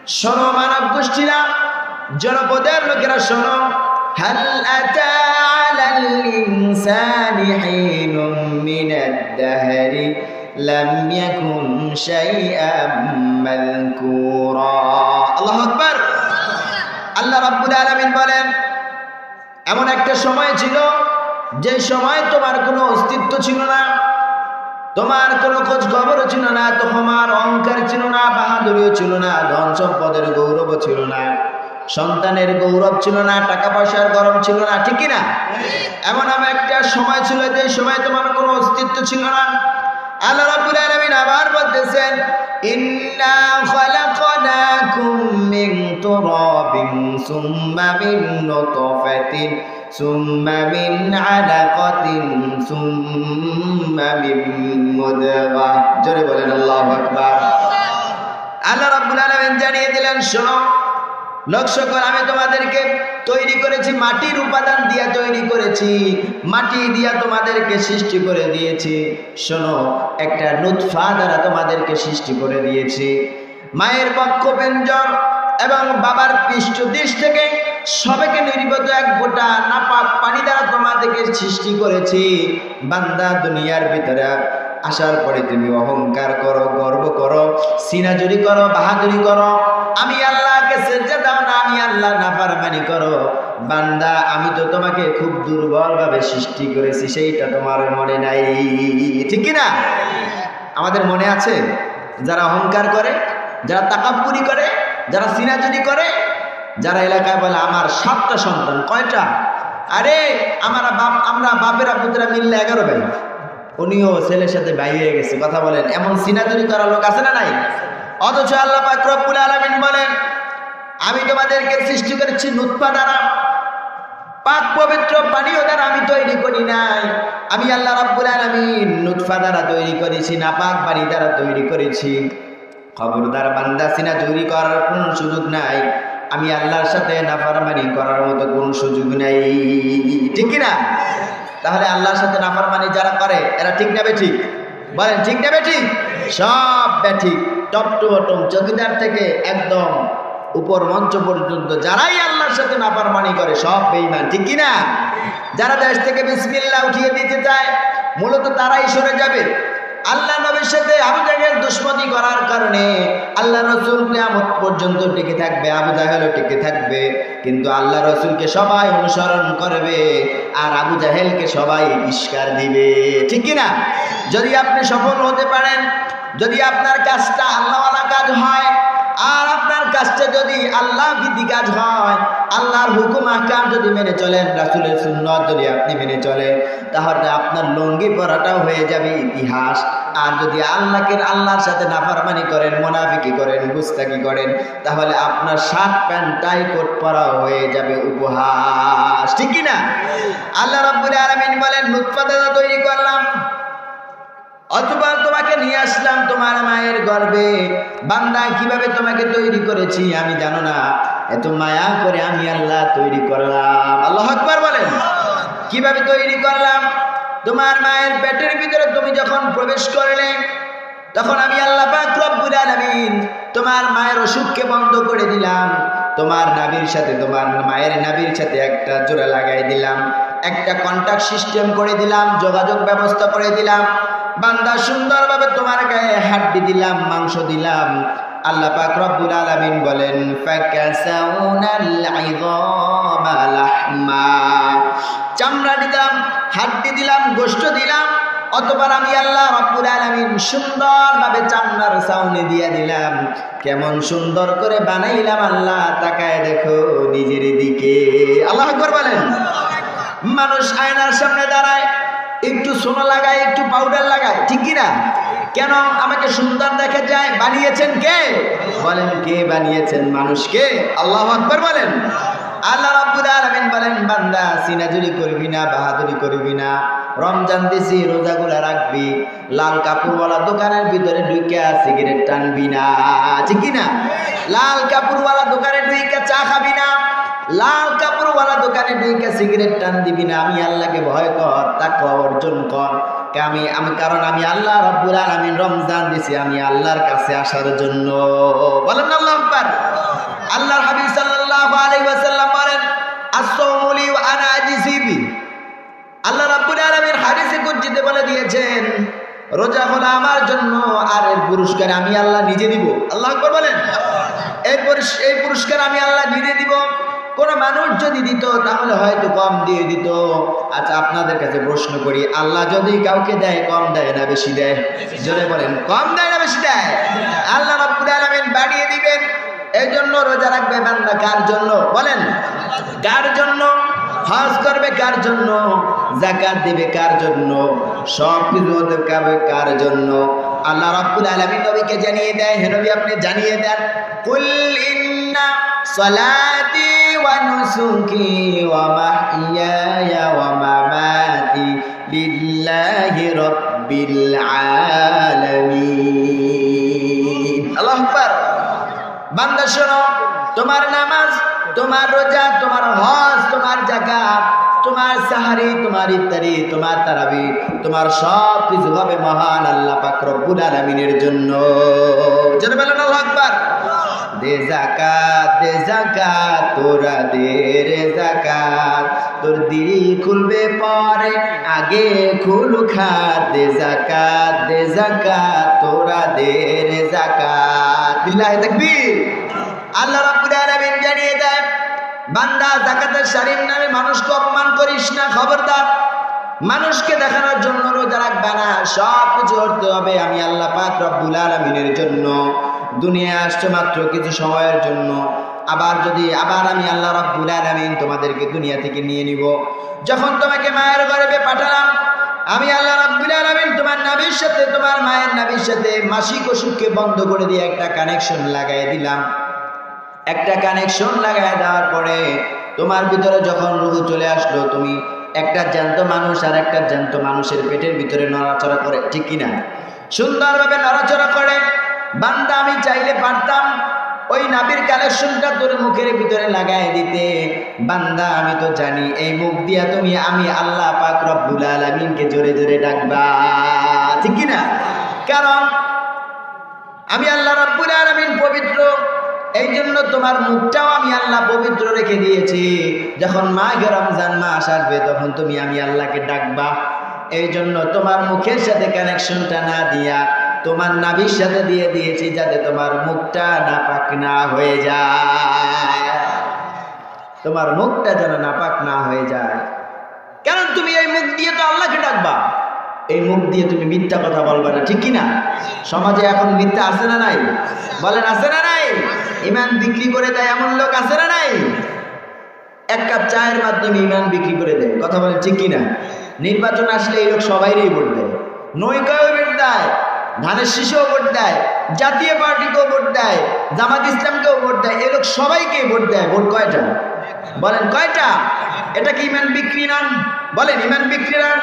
শোনো মানব গোষ্ঠীরা, জনপদের লোকেরা শোনো, হাল আতা আলাল ইনসানি হিনুম মিনাদ দাহরি লাম ইয়াকুন শাইআম মাযকুরা। আল্লাহু আকবার। আল্লাহ রাব্বুল আলামিন বলেন, এমন একটা সময় ছিল যে সময় তোমার কোনো অস্তিত্ব ছিল না, তোমার কোনো খোঁজ খবরও ছিল না, তোমার অহংকার ছিল না, বাহাদুরিও ছিল না, ধন সম্পদের গৌরবও ছিল না, সন্তানের গৌরব ছিল না, টাকা পয়সার গরম ছিল না, ঠিক কিনা? এমন একটা সময় ছিল যে সময় তোমার কোনো অস্তিত্ব ছিল না। আল্লাহ রাব্বুল আলামিন আবার বলতেছেন, ইন্না খালাকনাকুম মিন তুরাবিন সুম্মা মিন নুতফাতিন সুম্মা মিন আলাকাতিন সুম্মা মিন মুদগাহ। জোরে বলেন আল্লাহু আকবার। আল্লাহ রাব্বুল আলামিন জানিয়ে দিলেন, শোনো লক্ষ্য কর, আমি তোমাদেরকে তৈরি করেছি, মাটির উপাদান দিয়া তৈরি করেছি, মাটি দিয়া তোমাদেরকে সৃষ্টি করে দিয়েছি। শোনো, একটা নুতফা দ্বারা তোমাদেরকে সৃষ্টি করে দিয়েছি। মায়ের বক্ষপিঞ্জর এবং বাবার পৃষ্ঠদেশ থেকে সবাইকে নির্গত এক গোটা নাপাক পানি দ্বারা তোমাদেরকে সৃষ্টি করেছি। বান্দা, দুনিয়ার ভিতরে আসার পরে তুমি অহংকার করো, গর্ব করো, সিনাজুরি করো, বাহাদুরি করো, আমি আল্লাহকে সেজদা দাও না, আমি আল্লাহ নাফরমানি করো। বান্দা, আমি তো তোমাকে খুব দুর্বলভাবে সৃষ্টি করেছি, সেইটা তোমার মনে নাই, ঠিক কি না? আমাদের মনে আছে যারা অহংকার করে, যারা তাকাব্বুরি করে, যারা সিনাজুরি করে, যারা এলাকায় বলে আমার 7টা সন্তান। কয়টা? আরে আমরা বাপেরা পুত্রা মিললে 11 ভাই, উনিও ছেলের সাথে ভাই হয়ে গেছে। কথা বলেন, এমন সিনাজুরি করার লোক আছে না নাই? অথচ আল্লাহ পাক রব্বুল আলামিন বলেন, আমি তোমাদেরকে সৃষ্টি করেছি নুতফা দ্বারা, পাক পবিত্র পানীয় দ্বারা আমি তৈরি করি নাই। আমি আল্লাহ রাব্বুল আলামিন নুতফা দ্বারা তৈরি করেছি, নাপাক পানি দ্বারা তৈরি করেছি। খবরদার বান্দা, সিনাজুরি করার কোনো সুযোগ নাই, আমি আল্লাহর সাথে নাফরমানি করার মতো কোনো সুযোগ নাই, ঠিক কিনা? তাহলে আল্লাহর সাথে নাফরমানি যারা করে এরা ঠিক না বেঠিক? বলেন ঠিক না বেঠিক? সব বেঠিক, টপ টু বটম, চৌকিদার থেকে একদম উপর মঞ্চ পর্যন্ত যারাই আল্লাহর সাথে নাফরমানি করে সব বেঈমান, ঠিক কিনা? যারা দেশ থেকে বিসমিল্লাহ উঠিয়ে দিতে চায় মূলত তারাই সরে যাবে। আল্লাহ নবীর সাথে আবু জাহেল দুশমনি করার কারণে আল্লাহ রাসূল কিয়ামত পর্যন্ত টিকে থাকবে, আবু জাহেলও টিকে থাকবে, কিন্তু আল্লাহ রাসূলকে সবাই অনুসরণ করবে আর আবু জাহেলকে সবাই ইস্কার দিবে, ঠিক কি না? যদি আপনি সফল হতে পারেন, যদি আপনার কাজটা আল্লাহওয়ালা কাজ হয়, আর আপনার কাজটা যদি আল্লাহ ভিত্তিক কাজ হয়, আল্লাহর হুকুম আহকাম যদি মেনে চলেন, রাসূলের সুন্নাত যদি আপনি মেনে চলেন, তাহলে আপনার লুঙ্গি পরাটাও হয়ে যাবে ইতিহাস। আর যদি আল্লাহর সাথে নাফরমানি করেন, মুনাফিকি করেন, গুস্তাকি করেন, তাহলে আপনার শার্ট প্যান্ট টাই কোট পরা হয়ে যাবে উপহাস, ঠিক কি না? আল্লাহ রাব্বুল আলামিন বলেন, নুতফা দ্বারা তৈরি করলাম, অথবা তোমাকে নিয়ে আসলাম তোমার মায়ের গর্ভে। বান্দা, কিভাবে তোমাকে তৈরি করেছি আমি জানো না? এত মায়া করে আমি আল্লাহ তৈরি করলাম। আল্লাহু আকবার বলেন। কিভাবে তৈরি করলাম? তোমার মায়ের পেটের ভিতরে তুমি যখন প্রবেশ করলে, তখন আমি আল্লাহ পাক রব্বুল আলামিন তোমার মায়ের অসুখকে বন্ধ করে দিলাম। তোমার নাভির সাথে, তোমার মায়ের নাভির সাথে একটা জোড়া লাগাই দিলাম, একটা কন্টাক্ট সিস্টেম করে দিলাম, যোগাযোগ ব্যবস্থা করে দিলাম। বান্দা, সুন্দরভাবে তোমার গায়ে হাড্ডি দিলাম, মাংস দিলাম। আল্লাহ পাক রব্বুল আলামিন বলেন, ফাকাসাউনাল ইযামা লাহমা, চামড়া দিলাম, হাড্ডি দিলাম, গোশত দিলাম। অতঃপর আমি আল্লাহ রব্বুল আলামিন সুন্দরভাবে চামড়ার ছাউনি দিয়ে দিলাম। কেমন সুন্দর করে বানাইলাম আল্লাহ, তাকায় দেখো নিজের দিকে। আল্লাহু আকবার বলেন। মানুষ আয়নার সামনে দাঁড়ায়, একটু সোনা লাগায়, একটু পাউডার লাগায়, ঠিক কিনা? কেন? আমাকে সুন্দর দেখা যায়। বানিয়েছেন কে? বলেন, কে বানিয়েছেন মানুষকে? আল্লাহু আকবার বলেন। আল্লাহ রাব্বুল আলামিন বলেন, বান্দা সিনাজুরি করবি না, বাহাদুরি করবি না, রমজান দিছি রোজাগুলা রাখবি, লাল কাপড়ওয়ালা দোকানের ভিতরে ঢুইকা সিগারেট টানবি না, ঠিক কিনা? লাল কাপড়ওয়ালা দোকানে ঢুইকা চা খাবি না, লাল কাপড়ওয়ালা দোকানে ঢুইকা সিগারেট টান দিবি না। আমি আল্লাহকে ভয় কর, তাকওয়া অর্জন কর। কারণ আমি আল্লাহ রাব্বুল আলামিন রমজান দিছি আমি আল্লাহর কাছে আসার জন্য। বলেন আল্লাহু আকবার। দিয়েছেন রোজা হলো আমার জন্য, আর এর পুরস্কার আমি আল্লাহ নিজে দিব। আল্লাহু আকবার বলেন। এই পুরস্কার আমি আল্লাহ নিজে দিব। কোন মানুষ যদি দিত তাহলে হয়তো কম দিয়ে দিত। আচ্ছা, আপনাদের কাছে প্রশ্ন করি, আল্লাহ যদি কাউকে দেয় কম দেয় না বেশি দেয়? জোরে বলেন, কম দেয় না বেশি দেয়? আল্লাহ রাব্বুল আলামিন বাড়িয়ে দিবেন। এই জন্য রোজা রাখবে বান্দা কার জন্য? বলেন, কার জন্য? হজ করবে কার জন্য? যাকাত দিবে কার জন্য? সব কিছু হতে হবে কার জন্য? আল্লাহ রাব্বুল আলামিন নবীকে জানিয়ে দেয়, হে নবী আপনি জানিয়ে দেন, কুল ইন্না সালাতি ওয়া নুসুকি ওয়া মাহইয়ায়া ওয়া মামাতি লিল্লাহি রাব্বিল আলামিন। আল্লাহু আকবার। বান্দা শোনো, তোমার নামাজ, তোমার রোজা, তোমার হজ, তোমার যাকাত, তোমার সাহারি, তোমার ইফতারি, তোমার তারাবি, তোমার সব কিছু হবে মহান আল্লাহ পাক রব্বুল আলামিনের জন্য। জোরে বলেন আল্লাহু আকবার। দে যাকাত তোরা দে রে যাকাত, তোর দিল খুলবে পরে আগে খুল খাত। দে যাকাত তোরা দে রে যাকাত। বিল্লাহি তাকবীর। আল্লাহ রাব্বুল আলামিন জানিয়ে দেয়, বান্দা যাকাতের শরীর নামে মানুষকে অপমান করিস না, খবরদার। মানুষকে দেখানোর জন্য রোজা রাখবে না, সব কিছু করতে হবে আমি আল্লাহ পাক রব্বুল আলামিনের জন্য। দুনিয়া আসছো মাত্র কিছু সময়ের জন্য, আবার আমি আল্লাহ রাব্বুল আলামিন তোমাদেরকে দুনিয়া থেকে নিয়ে নিব। যখন তোমাকে মায়ের গর্ভে পাঠালাম, আমি আল্লাহ রাব্বুল আলামিন তোমার নবীর সাথে, তোমার মায়ের নবীর সাথে মাসিক অসুখকে বন্ধ করে দিয়ে একটা কানেকশন লাগাই দিলাম। একটা কানেকশন লাগাই দেওয়ার পরে তোমার ভিতরে যখন রূহ চলে আসলো, তুমি একটা জ্যান্ত মানুষ আর একটা জ্যান্ত মানুষের পেটের ভিতরে নড়াচড়া করে, ঠিক কিনা? সুন্দরভাবে নড়াচড়া করে। বান্দা আমি চাইলে পারতাম ওই নাবির কালেকশনটা তোর মুখের ভিতরে লাগাই দিতে। বান্দা আমি তো জানি এই মুখ দিয়া তুমি আমি আল্লাহ পাক রব্বুল আলামিনকে জোরে জোরে ডাকবা, ঠিক কিনা? কারণ আমি আল্লাহ রব্বুল আলামিন পবিত্র, এই জন্য তোমার মুখটাও আমি আল্লাহ পবিত্র রেখে দিয়েছি। যখন মাহে রমজান মাস আসবে তখন তুমি আমি আল্লাহকে ডাকবা। এই জন্য তোমার মুখের সাথে কানেকশনটা না দিয়া তোমার নাভির সাথে দিয়ে দিয়েছি, যাতে তোমার মুখটা নাপাক না হয়ে যায়। তোমার মুখটা যেন নাপাক না হয়ে যায়। কারণ তুমি এই মুখ দিয়ে তো আল্লাহকে ডাকবা, এই মুখ দিয়ে তুমি মিথ্যা কথা বলবা না, ঠিক কিনা? সমাজে এখন মিথ্যা আছে না নাই? বলেন আছে না নাই? ইমান বিক্রি করে দেয় এমন লোক আছে না নাই? এক কাপ চায়ের মাধ্যমে ইমান বিক্রি করে দেয়, কথা বলেন ঠিক কিনা? নির্বাচন আসলে এই লোক সবাইরই ভোট দেয়, নৌকাও ভোট দেয়, ধানের শীষেও ভোট দেয়, জাতীয় পার্টিকেও ভোট দেয়, জামাত ইসলামকেও ভোট দেয়। এই লোক সবাইকে ভোট দেয়। ভোট কয়টা? বলেন কয়টা? এটা কি ইমান বিক্রি নন? বলেন ইমান বিক্রি নন?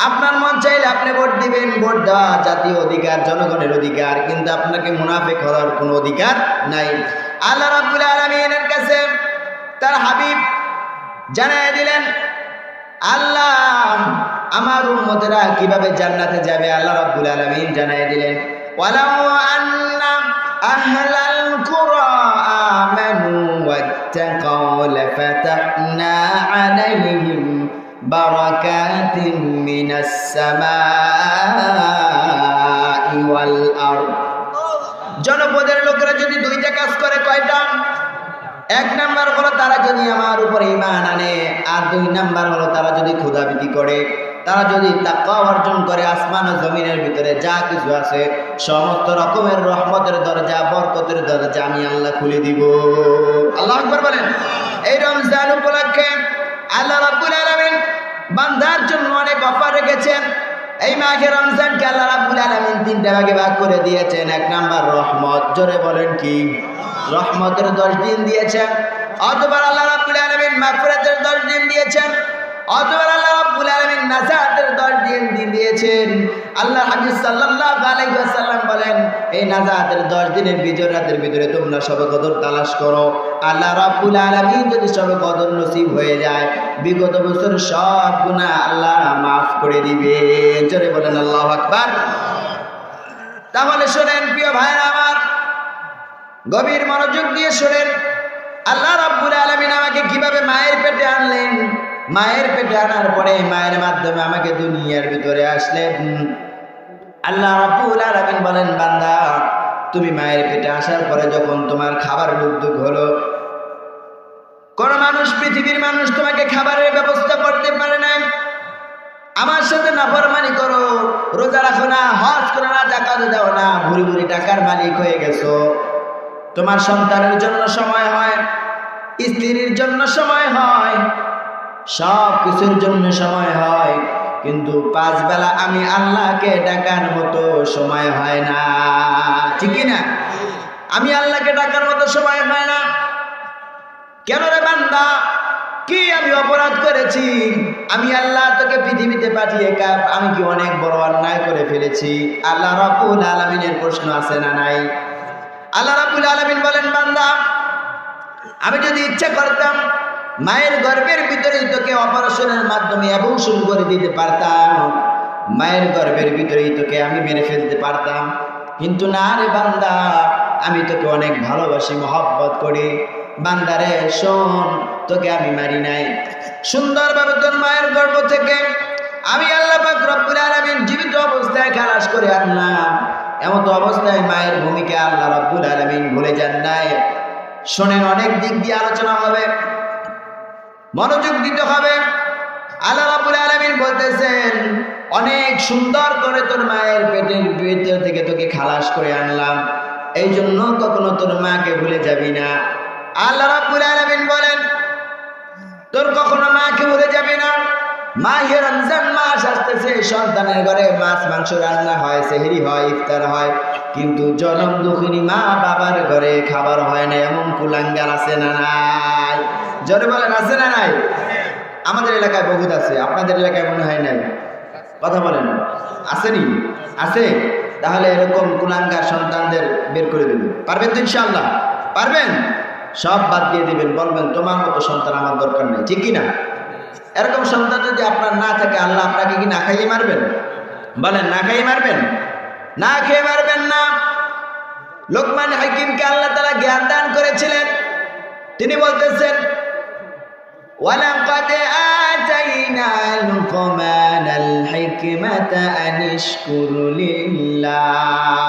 আপনার মন চাইলে আপনি ভোট দিবেন, ভোট দেওয়া জাতীয় অধিকার, জনগণের অধিকার, কিন্তু আপনাকে মুনাফিক হওয়ার কোনো অধিকার নাই। আল্লাহ রাব্বুল আলামিনের কাছে তার হাবিব জানায় দিলেন, আল্লাহ আমার উম্মতেরা কিভাবে জান্নাতে যাবে। আল্লাহ রাব্বুল আলামিন জানায় দিলেন, ওয়ালাউ আন্না আহলাল কুরা আমানু ওয়াত্তাকাউ লাফাতাহনা আলাইহিম বারাকাতিন মিনাস সামাই ওয়াল আরদ। জনপদের লোকেরা যদি দুইটা কাজ করে, কয়টা? এক নাম্বার হলো তারা যদি আমার উপরে ঈমান আনে, আর দুই নাম্বার হলো তারা যদি ক্ষুধাবৃত্তি করে, তারা যদি তাকওয়া অর্জন করে, আসমান ও জমিনের ভিতরে যা কিছু আছে সমস্ত রকমের রহমতের দরজা, বরকতের দরজা আমি আল্লাহ খুলে দিব। আল্লাহু আকবার বলেন। এই রমজান উপলক্ষে আল্লাহ রাব্বুল আলামিন বান্দার জন্য অনেক অফার রেখেছেন। এই মাহে রমজানকে আল্লাহ রাব্বুল আলামিন তিনটা ভাগে ভাগ করে দিয়েছেন। এক নাম্বার রহমত, জোরে বলেন কি? রহমতের 10 দিন দিয়েছেন। অথবা আল্লাহ রাব্বুল আলামিন মাগফিরাতের 10 দিন দিয়েছেন। অথবা আল্লাহ রাব্বুল আলামিন নাজাতের 10 দিন দিয়েছেন। আল্লাহ হাবিব সাল্লাল্লাহু আলাইহি ওয়াসাল্লাম বলেন, এই নাজাতের 10 দিনের বিজয় রাতের ভিতরে তোমরা শবে কদর তালাশ করো। আল্লাহ রাব্বুল আলামিন যদি শবে কদর নসিব হয়ে যায়, বিগত বছর সব গুনাহ আল্লাহ মাফ করে দিবে। জোরে বলেন আল্লাহু আকবার। তাহলে শুনেন প্রিয় ভাইরা আমার, গভীর মনোযোগ দিয়ে শুনেন, আল্লাহ রাব্বুল আলামিন আমাকে কিভাবে মায়ের পেটে আনলেন, মায়ের পেটে আনার পরে মায়ের মাধ্যমে আমাকে দুনিয়ার ভিতরে আসলেন। আল্লাহ রাব্বুল আলামিন বলেন, বান্দা তুমি মায়ের পেটে আসার পরে যখন তোমার খাবারের উদ্যোগ হলো, কোন মানুষ, পৃথিবীর মানুষ তোমাকে খাবারের ব্যবস্থা করতে পারে না। আমার সাথে নাফরমানি করো, রোজা রাখো না, হজ করো না, যাকাত দাও না, ভুরি ভুরি টাকার মালিক হয়ে গেছো। তোমার সন্তানের জন্য সময় হয়, স্ত্রীর জন্য সময় হয়, সব কিছুর জন্য সময় হয়, কিন্তু 5 বেলা আমি আল্লাহকে ডাকার মতো সময় হয় না। ঠিক না? আমি আল্লাহকে ডাকার মতো সময় হয় না। কেন রে বান্দা, কি আমি অপরাধ করেছি? আমি আল্লাহ তোকে পৃথিবীতে পাঠিয়ে আমি কি অনেক বড় অন্যায় করে ফেলেছি? আল্লাহ রাব্বুল আলামিনের প্রশ্ন আছে না নাই? আল্লাহ রাব্বুল আলামিন বলেন, বান্দা আমি যদি ইচ্ছা করতাম মায়ের গর্ভের ভিতরেই তোকে অপারেশনের মাধ্যমে অ্যাবর্শন করে দিতে পারতাম, মায়ের গর্ভের ভিতরেই তোকে আমি মেরে ফেলতে পারতাম, কিন্তু না রে বান্দা, আমি তোকে অনেক ভালোবাসি, মহব্বত করি। বান্দারে শোন, তোকে আমি মারি নাই, সুন্দরভাবে তোর মায়ের গর্ভ থেকে আমি আল্লাহ পাক রব্বুল আলামিন জীবিত অবস্থায় খালাস করে আনলাম। এমন অবস্থায় মায়ের ভূমিকা আল্লাহ রব্বুল আলামিন ভুলে যান নাই। শোনেন, অনেক দিক দিয়ে আলোচনা হবে, মনোযোগ দিতে হবে। আল্লাহ রাব্বুল আলামিন বলতেছেন, অনেক সুন্দর করে তোর মায়ের পেটের ভিতর থেকে তোকে খালাস করে আনলাম, এই জন্য কখনো তোর মাকে ভুলে যাবি না। আল্লাহ রাব্বুল আলামিন বলেন, তোর কখনো মাকে ভুলে যাবি না। মাহে রমজান মাস আসতেছে, সন্তানের ঘরে মাছ মাংস রান্না হয়, সেহরি হয়, ইফতার হয়, কিন্তু জনম দুঃখিনী মা বাবার ঘরে খাবার হয় না, এমন কুলাঙ্গার আছে না নাই? জোরে বলেন, আছে না নাই? আমাদের এলাকায় বহুত আছে, আপনাদের এলাকায় মনে হয় নাই? কথা বলেন, আসেনি? আছে? তাহলে এরকম কুলাঙ্গার সন্তানদের বের করে দেবেন। পারবেন তো ইনশাআল্লাহ? পারবেন? সব বাদ দিয়ে দিবেন, বলবেন তোমার মতো সন্তান আমার দরকার নেই। ঠিক কিনা? এরকম সন্তান যদি আপনার না থাকে, আল্লাহ আপনাকে কি না খাইয়ে মারবেন? বলেন, না খাইয়ে মারবেন? না খেয়ে মারবেন না। লোকমান হাকিমকে আল্লাহ তাআলা জ্ঞান দান করেছিলেন। তিনি বলতেছেন, ওয়ালাকাদ আতাইনা লুকমানাল হিকমাতা আনিশকুর লিল্লাহ।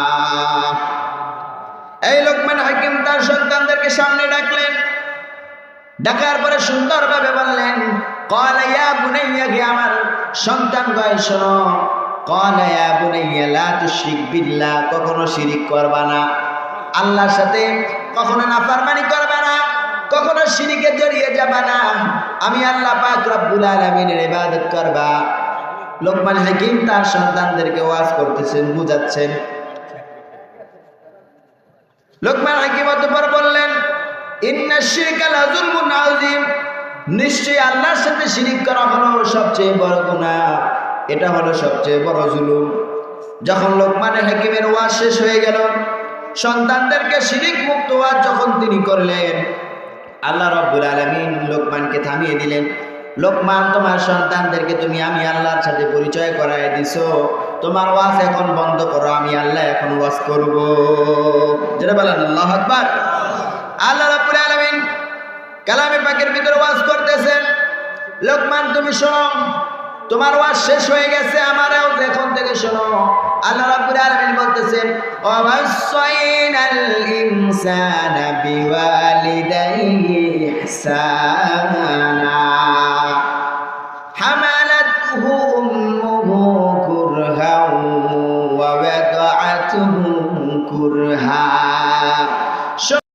এই লোকমান হাকিম তার সন্তানদেরকে সামনে ডাকলেন, ডাকার পরে সুন্দরভাবে বললেন, ক্বালা ইয়া বুনাইয়া, হে আমার সন্তান গয় শোনো, ক্বালা ইয়া বুনাইয়া লা তুশরিক বিল্লাহ, কখনো শিরিক করবা না, আল্লাহর সাথে কখনো নাফরমানি করবা না, কখনো শিরিকে জড়িয়ে যাবা না, আমি আল্লাহ পাক রব্বুল আলামিনের ইবাদত করবা। লোকমান হাকিম তার সন্তানদেরকে ওয়াজ করতেছেন, বুঝাচ্ছেন। লোকমান হাকিম অতঃপর বললেন, ইন্না শিরকা লাযুলমুন আযীম, নিশ্চয়ই আল্লাহর সাথে শিরিক করা হলো সবচেয়ে বড় গুনাহ, এটা হলো সবচেয়ে বড় জুলুম। যখন লোকমান হাকিমের ওয়াজ শেষ হয়ে গেল, সন্তানদেরকে শিরিক মুক্ত ওয়াজ যখন তিনি করলেন, আল্লাহ রাব্বুল আলামিন লোকমানকে থামিয়ে দিলেন। লোকমান, তোমার সন্তানদেরকে তুমি আমি আল্লাহর সাথে পরিচয় করায় দিছো, তোমার ওয়াজ এখন বন্ধ করো, আমি আল্লাহ এখন ওয়াজ করব। যেটা বলেন আল্লাহু আকবার। আল্লাহ রাব্বুল আলামিন কালামে পাকের ভিতরে ওয়াজ করতেছেন, লোকমান তুমি শোনো, তোমার ওয়াজ শেষ হয়ে গেছে, আমারও এখন থেকে শোনো। আল্লাহ রাব্বুল আলামিন বলতেছেন, ওয়াসাইনাল ইনসানা বিওয়ালিদাইহি ইহসানা, হামালাতহু উম্মুহু কুরহান ওয়া ওয়াদাআতুহু কুরহা।